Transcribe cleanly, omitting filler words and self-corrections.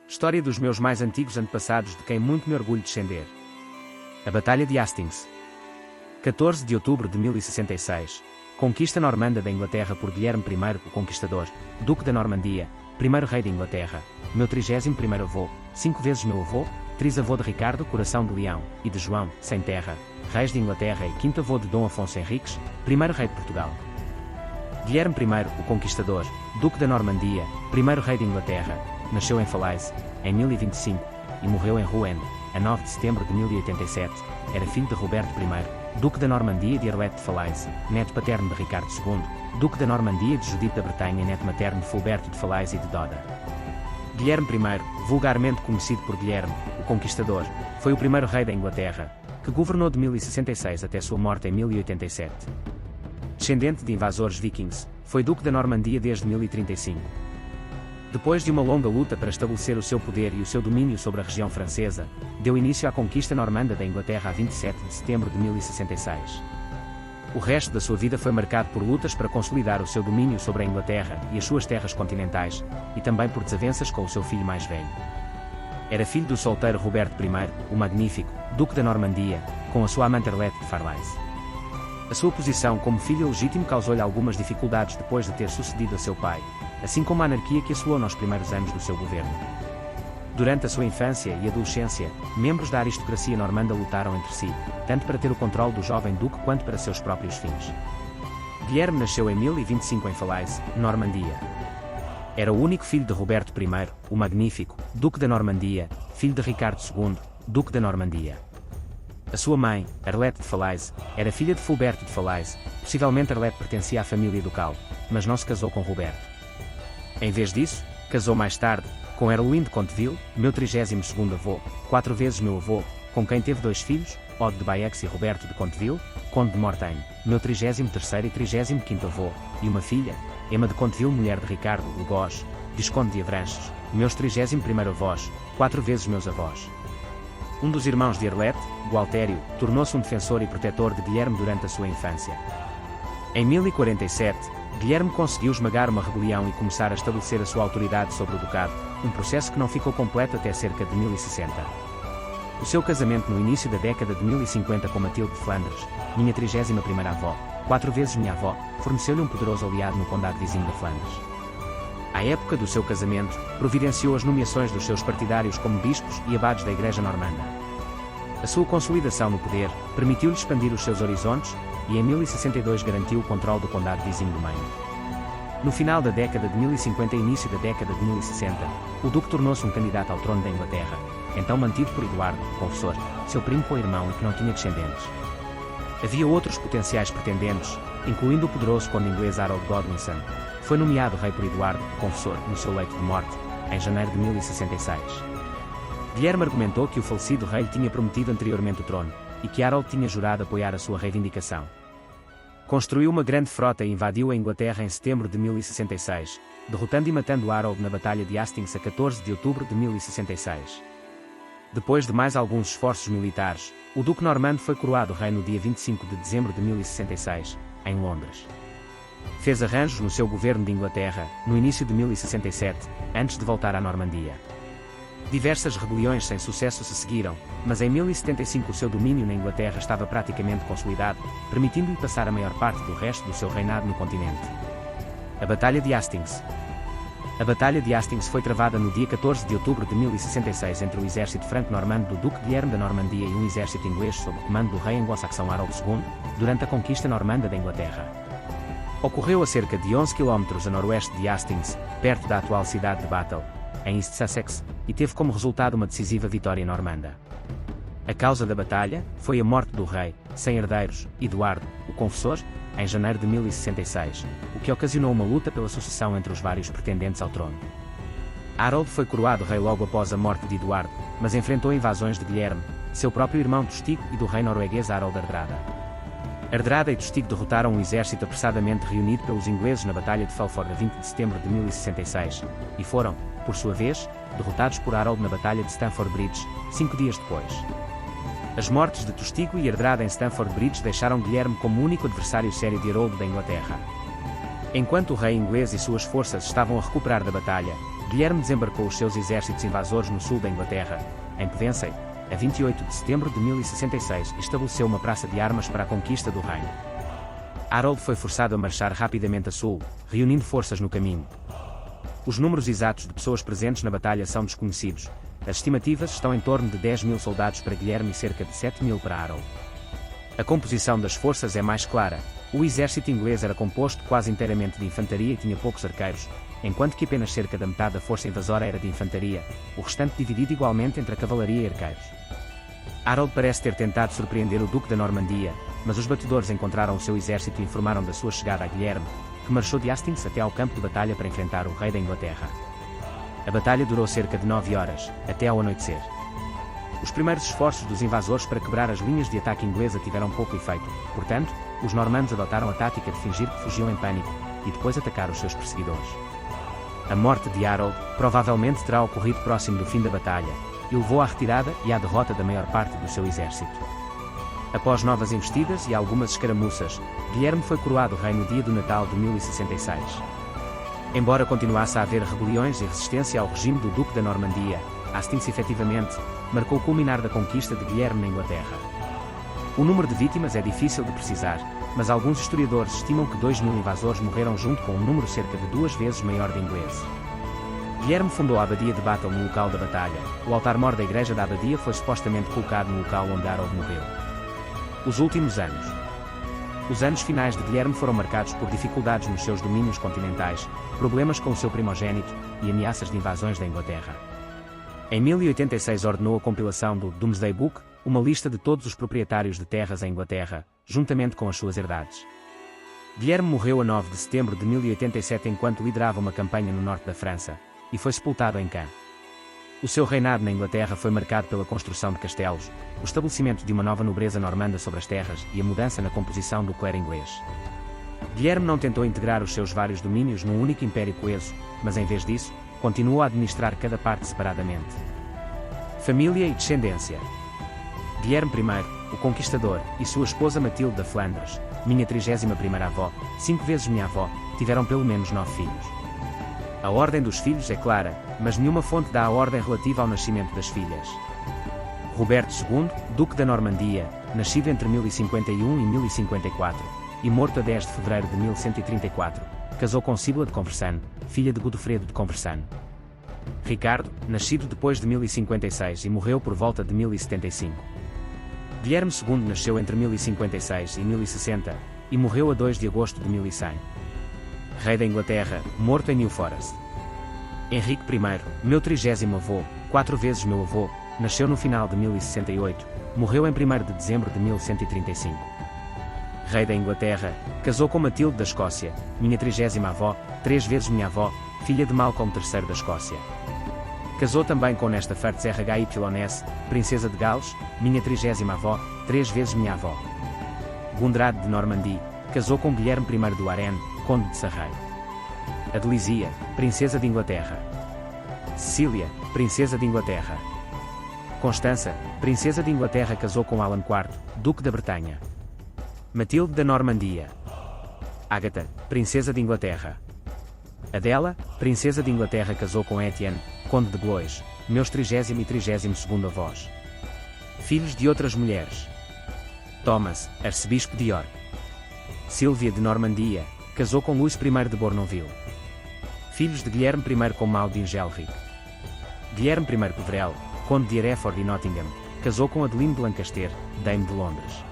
História dos meus mais antigos antepassados de quem muito me orgulho descender. A Batalha de Hastings. 14 de outubro de 1066. Conquista normanda da Inglaterra por Guilherme I, o Conquistador, Duque da Normandia, primeiro rei de Inglaterra, meu 31º avô, 5 vezes meu avô, trisavô de Ricardo, Coração de Leão, e de João, Sem Terra, reis de Inglaterra e quinto avô de Dom Afonso Henriques, primeiro rei de Portugal. Guilherme I, o Conquistador, Duque da Normandia, primeiro rei de Inglaterra, nasceu em Falaise, em 1025, e morreu em Rouen, a 9 de setembro de 1087, era filho de Roberto I, Duque da Normandia e de Arlete de Falaise, neto paterno de Ricardo II, Duque da Normandia e de Judite da Bretanha e neto materno de Fulberto de Falaise e de Doda. Guilherme I, vulgarmente conhecido por Guilherme, o Conquistador, foi o primeiro rei da Inglaterra, que governou de 1066 até sua morte em 1087. Descendente de invasores vikings, foi Duque da Normandia desde 1035. Depois de uma longa luta para estabelecer o seu poder e o seu domínio sobre a região francesa, deu início à conquista normanda da Inglaterra a 27 de setembro de 1066. O resto da sua vida foi marcado por lutas para consolidar o seu domínio sobre a Inglaterra e as suas terras continentais, e também por desavenças com o seu filho mais velho. Era filho do solteiro Roberto I, o Magnífico, Duque da Normandia, com a sua amante Arlete de Falaise. A sua posição como filho legítimo causou-lhe algumas dificuldades depois de ter sucedido a seu pai, assim como a anarquia que assolou nos primeiros anos do seu governo. Durante a sua infância e adolescência, membros da aristocracia normanda lutaram entre si, tanto para ter o controle do jovem duque quanto para seus próprios fins. Guilherme nasceu em 1025 em Falaise, Normandia. Era o único filho de Roberto I, o Magnífico, Duque da Normandia, filho de Ricardo II, Duque da Normandia. A sua mãe, Arlete de Falaise, era filha de Fulberto de Falaise, possivelmente Arlete pertencia à família ducal, mas não se casou com Roberto. Em vez disso, casou mais tarde, com Herluin de Conteville, meu 32º avô, 4 vezes meu avô, com quem teve 2 filhos, Ode de Baix e Roberto de Conteville, Conde de Mortagne, meu 33º e 35º avô, e uma filha, Emma de Conteville, mulher de Ricardo, o Gós, Visconde de Avranches, meus 31º avós, 4 vezes meus avós. Um dos irmãos de Arlete, Gualtério, tornou-se um defensor e protetor de Guilherme durante a sua infância. Em 1047, Guilherme conseguiu esmagar uma rebelião e começar a estabelecer a sua autoridade sobre o ducado, um processo que não ficou completo até cerca de 1060. O seu casamento no início da década de 1050 com Matilde de Flandres, minha 31ª avó, 4 vezes minha avó, forneceu-lhe um poderoso aliado no condado vizinho de Flandres. À época do seu casamento, providenciou as nomeações dos seus partidários como bispos e abades da Igreja Normanda. A sua consolidação no poder permitiu-lhe expandir os seus horizontes e em 1062 garantiu o controle do condado vizinho do Maine. No final da década de 1050 e início da década de 1060, o duque tornou-se um candidato ao trono da Inglaterra, então mantido por Eduardo, confessor, seu primo co-irmão e que não tinha descendentes. Havia outros potenciais pretendentes, incluindo o poderoso conde inglês Harold Godwinson. Foi nomeado rei por Eduardo, confessor, no seu leito de morte, em janeiro de 1066. Guilherme argumentou que o falecido rei lhe tinha prometido anteriormente o trono, e que Harold tinha jurado apoiar a sua reivindicação. Construiu uma grande frota e invadiu a Inglaterra em setembro de 1066, derrotando e matando Harold na Batalha de Hastings a 14 de outubro de 1066. Depois de mais alguns esforços militares, o duque normando foi coroado rei no dia 25 de dezembro de 1066, em Londres. Fez arranjos no seu governo de Inglaterra, no início de 1067, antes de voltar à Normandia. Diversas rebeliões sem sucesso se seguiram, mas em 1075 o seu domínio na Inglaterra estava praticamente consolidado, permitindo-lhe passar a maior parte do resto do seu reinado no continente. A Batalha de Hastings. A Batalha de Hastings foi travada no dia 14 de outubro de 1066 entre o exército franco-normando do Duque Guilherme da Normandia e um exército inglês sob o comando do rei anglo-saxão Harold II, durante a conquista normanda da Inglaterra. Ocorreu a cerca de 11 km a noroeste de Hastings, perto da atual cidade de Battle, em East Sussex, e teve como resultado uma decisiva vitória normanda. A causa da batalha foi a morte do rei, sem herdeiros, Eduardo, o confessor, em janeiro de 1066, o que ocasionou uma luta pela sucessão entre os vários pretendentes ao trono. Harold foi coroado rei logo após a morte de Eduardo, mas enfrentou invasões de Guilherme, seu próprio irmão Tostigo e do rei norueguês Harold Hardrada. Hardrada e Tostigo derrotaram um exército apressadamente reunido pelos ingleses na Batalha de Fulford a 20 de setembro de 1066, e foram, por sua vez, derrotados por Harold na Batalha de Stamford Bridge, 5 dias depois. As mortes de Tostigo e Hardrada em Stamford Bridge deixaram Guilherme como único adversário sério de Harold da Inglaterra. Enquanto o rei inglês e suas forças estavam a recuperar da batalha, Guilherme desembarcou os seus exércitos invasores no sul da Inglaterra, em Pevensey, a 28 de setembro de 1066 e estabeleceu uma praça de armas para a conquista do reino. Harold foi forçado a marchar rapidamente a sul, reunindo forças no caminho. Os números exatos de pessoas presentes na batalha são desconhecidos. As estimativas estão em torno de 10.000 soldados para Guilherme e cerca de 7.000 para Harold. A composição das forças é mais clara. O exército inglês era composto quase inteiramente de infantaria e tinha poucos arqueiros, enquanto que apenas cerca da metade da força invasora era de infantaria, o restante dividido igualmente entre a cavalaria e arqueiros. Harold parece ter tentado surpreender o Duque da Normandia, mas os batedores encontraram o seu exército e informaram da sua chegada a Guilherme, que marchou de Hastings até ao campo de batalha para enfrentar o rei da Inglaterra. A batalha durou cerca de 9 horas, até ao anoitecer. Os primeiros esforços dos invasores para quebrar as linhas de ataque inglesa tiveram pouco efeito, portanto, os normandos adotaram a tática de fingir que fugiam em pânico, e depois atacar os seus perseguidores. A morte de Harold provavelmente terá ocorrido próximo do fim da batalha, e levou à retirada e à derrota da maior parte do seu exército. Após novas investidas e algumas escaramuças, Guilherme foi coroado rei no dia do Natal de 1066. Embora continuasse a haver rebeliões e resistência ao regime do Duque da Normandia, Hastings efetivamente marcou o culminar da conquista de Guilherme na Inglaterra. O número de vítimas é difícil de precisar, mas alguns historiadores estimam que 2.000 invasores morreram junto com um número cerca de 2 vezes maior de ingleses. Guilherme fundou a abadia de Battle no local da batalha. O altar-mor da igreja da abadia foi supostamente colocado no local onde Harold morreu. Os últimos anos. Os anos finais de Guilherme foram marcados por dificuldades nos seus domínios continentais, problemas com o seu primogênito e ameaças de invasões da Inglaterra. Em 1086 ordenou a compilação do Domesday Book, uma lista de todos os proprietários de terras em Inglaterra, juntamente com as suas herdades. Guilherme morreu a 9 de setembro de 1087 enquanto liderava uma campanha no norte da França, e foi sepultado em Caen. O seu reinado na Inglaterra foi marcado pela construção de castelos, o estabelecimento de uma nova nobreza normanda sobre as terras e a mudança na composição do clero inglês. Guilherme não tentou integrar os seus vários domínios num único império coeso, mas em vez disso, continuou a administrar cada parte separadamente. Família e descendência. Guilherme I, o Conquistador, e sua esposa Matilde da Flandres, minha 31ª avó, 5 vezes minha avó, tiveram pelo menos 9 filhos. A ordem dos filhos é clara, mas nenhuma fonte dá a ordem relativa ao nascimento das filhas. Roberto II, Duque da Normandia, nascido entre 1051 e 1054, e morto a 10 de fevereiro de 1134, casou com Síbila de Conversano, filha de Godofredo de Conversano. Ricardo, nascido depois de 1056 e morreu por volta de 1075. Guilherme II nasceu entre 1056 e 1060, e morreu a 2 de agosto de 1100. Rei da Inglaterra, morto em New Forest. Henrique I, meu 30º avô, 4 vezes meu avô, nasceu no final de 1068, morreu em 1º de dezembro de 1135. Rei da Inglaterra, casou com Matilde da Escócia, minha 30ª avó, 3 vezes minha avó, filha de Malcolm III da Escócia. Casou também com Nesta Fertz RHYS, princesa de Gales, minha 30ª avó, 3 vezes minha avó. Gundrade de Normandie, casou com Guilherme I do Arène, conde de Sarrey. Adelisia, princesa de Inglaterra. Cecília, princesa de Inglaterra. Constança, princesa de Inglaterra, casou com Alan IV, duque da Bretanha. Matilde da Normandia. Ágata, princesa de Inglaterra. Adela, princesa de Inglaterra, casou com Etienne, conde de Blois, meus 30º e 32º avós. Filhos de outras mulheres. Thomas, arcebispo de York. Sílvia de Normandia, casou com Luís I de Bournonville. Filhos de Guilherme I com Maud de Ingelric. Guilherme I Peverell, conde de Hereford e Nottingham, casou com Adeline de Lancaster, dame de Londres.